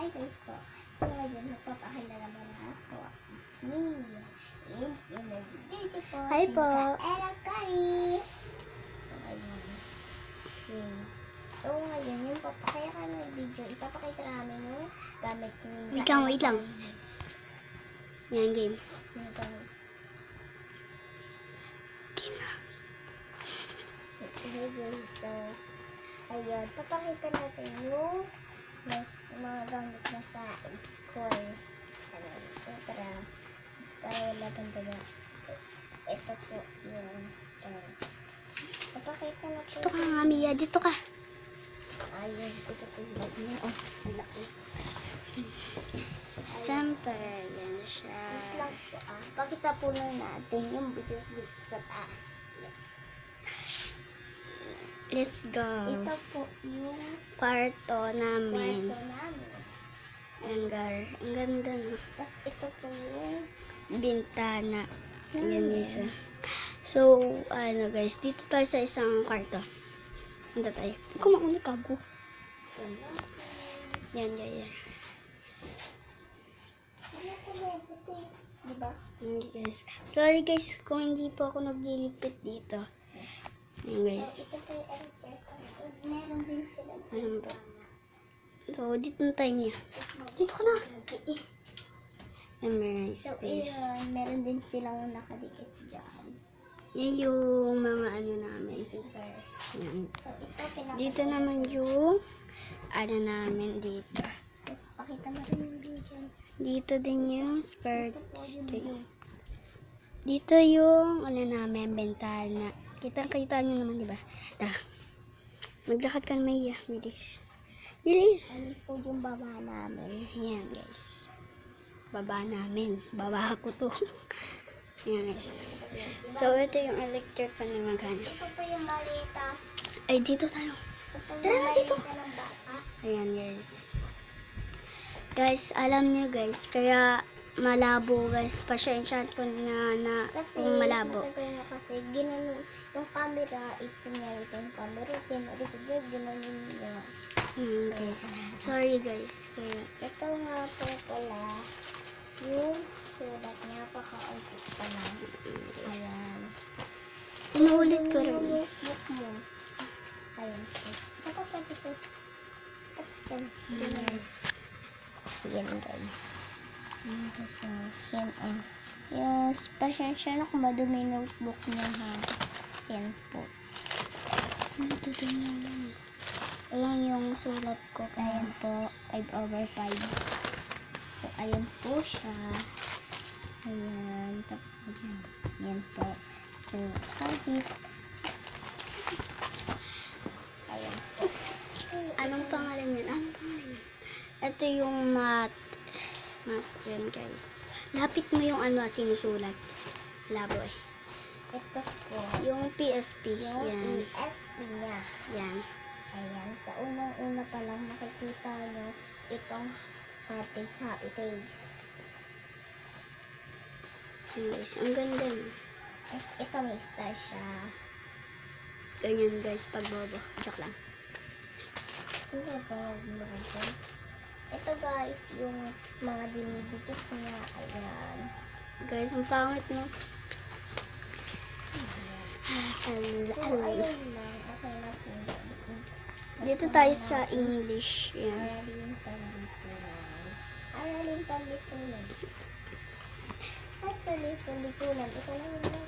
Hi guys po. So ngayon, magpapahanda naman ako. It's me, Mia. And yung nag-video po. Hi po. Ella Caris. So ngayon. So ngayon, yung kaya kami mag-video, ipapakita namin yung gamit ni Wait lang. Yan, game. Yung gamit. Game na. Okay guys, so ayun, papakita natin yung mga gamit na sa school. Ayan, so para wala kang dala. Ito po yung papakita na po. Dito ka nga, Mia. Dito ka. Ayun, ito po yung bag niya. Oh, laki. Siyempre, yan siya. Wait lang po pakita po lang natin yung video dito sa taas. Let's go. Ito po yung Kwarto namin. kwarto namin. Ang ganda na. Tapos ito po yung Bintana. Ayan guys. So, ano guys, dito tayo sa isang kwarto. Dito tayo. Kumakunik ako. Yan, yan. diba? Hindi guys. Sorry guys kung hindi po ako nagliligpit dito. Ayan guys. Ito po yung editor. Meron din sila. Ayan po. So, dito na tayo niya. Dito ka na. Ayan, may So, space. meron din silang nakadikit dyan. Yan yung mga ano namin. Sticker. Yan. So, ito pinaka. Dito naman yung ano namin dito. Tapos, pakita mo rin yung video. Dito din yung spare Ito po yung stick. blue. Dito yung ano namin, bentana. Kita nyo naman, di ba? Tara. Maglakad ka na, Maya. Bilis. Bilis! Ano po yung baba namin. Ayan, guys. Baba namin. Baba ako to. Ayan, guys. So, ito yung electric fan na magana. Ito po yung malita. Ay, dito tayo. Ito po Tara yung na dito. malita ng bata. Ayan, guys. Guys, alam nyo, guys, kaya malabo, guys. Pasensya ko na Kasi, kung malabo. Kasi, ginanon, yung camera, ito niya, ito yung camera, ito yung ginanon niya. Guys. Sorry, guys. Kaya, Ito nga po pala, yung sulat niya, paka-outfit pa lang. Ayan. inuulit ko Yung rin. notebook mo. Ayan. Ito pa dito. Guys. Yan guys. So, yan Yung pasensya na kung madumi yung notebook niya ha. Yan po. Sino ito yan eh? Ayan yung sulat ko. Ayan po. 5/5. So, ayan po siya. Ayan. Tapos, yan po. So, kahit ayan po. Anong pangalan yan? Ito yung math. Math yan, guys. Lapit mo yung ano, sinusulat. Labo eh. Ito po. Yung PSP. Yung Yan. ESP niya. Yan. Ayan. Sa unang-una pa lang makikita nyo itong happy face. Guys, ang ganda na. Tapos ito may star siya. Ganyan, guys, pag bobo. Joke lang. Ito po. Ito guys, yung mga dinidikit niya. Ayan. Guys, ang pangit no. So, ayun lang. Okay na po. Dito tayo sa English. Yan. Aralin Panlipunan. Aralin Panlipunan. Actually, Panlipunan. Ito lang yun.